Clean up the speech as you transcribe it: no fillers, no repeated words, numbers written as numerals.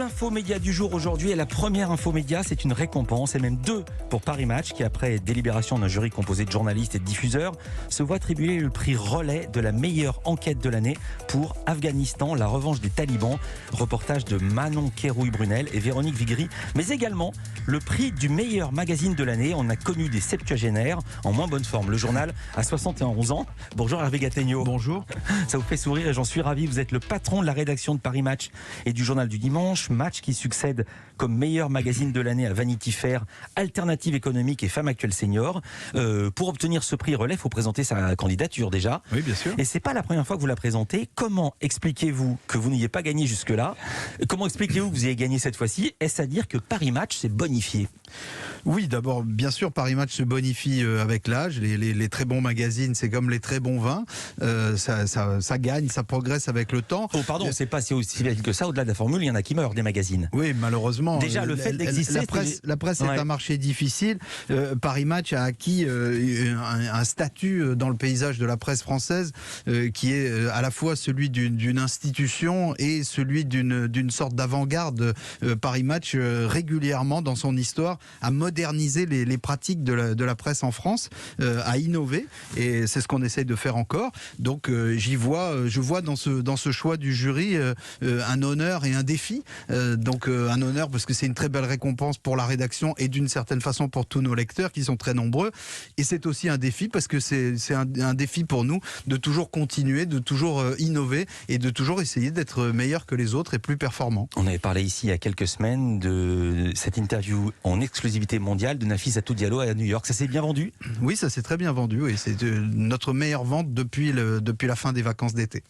L'infomédia du jour aujourd'hui est la première infomédia, c'est une récompense et même deux pour Paris Match qui, après délibération d'un jury composé de journalistes et de diffuseurs, se voit attribuer le prix relais de la meilleure enquête de l'année pour Afghanistan, la revanche des talibans. Reportage de Manon Kérouille-Brunel et Véronique Vigry, mais également le prix du meilleur magazine de l'année. On a connu des septuagénaires en moins bonne forme. Le journal a 71 ans. Bonjour Hervé Gattegno. Bonjour. Ça vous fait sourire et j'en suis ravi. Vous êtes le patron de la rédaction de Paris Match et du journal du dimanche. Match qui succède comme meilleur magazine de l'année à Vanity Fair, Alternative économique et Femme Actuelle Senior. Pour obtenir ce prix relais, il faut présenter sa candidature déjà. Oui, bien sûr. Et c'est pas la première fois que vous la présentez. Comment expliquez-vous que vous n'ayez pas gagné jusque-là? Comment expliquez-vous que vous ayez gagné cette fois-ci? Est-ce à dire que Paris Match s'est bonifié? Oui, d'abord, bien sûr, Paris Match se bonifie avec l'âge. Les très bons magazines, c'est comme les très bons vins. Ça gagne, ça progresse avec le temps. Oh, pardon, c'est pas si aussi bien que ça. Au-delà de la formule, il y en a qui meurent des magazines. Oui, malheureusement. Déjà, le fait d'exister. La presse est un marché difficile. Paris Match a acquis un statut dans le paysage de la presse française qui est à la fois celui d'une institution et celui d'une sorte d'avant-garde. Paris Match, régulièrement dans son histoire, a modernisé les pratiques de la presse en France, a innové, et c'est ce qu'on essaye de faire encore. Donc je vois dans ce choix du jury un honneur et un défi. Donc un honneur parce que c'est une très belle récompense pour la rédaction et d'une certaine façon pour tous nos lecteurs qui sont très nombreux. Et c'est aussi un défi parce que c'est un défi pour nous de toujours continuer, de toujours innover et de toujours essayer d'être meilleur que les autres et plus performant. On avait parlé ici il y a quelques semaines de cette interview en exclusivité mondiale de Nafissatou Diallo à New York. Ça s'est bien vendu? Oui, ça s'est très bien vendu. Oui. C'est notre meilleure vente depuis la fin des vacances d'été.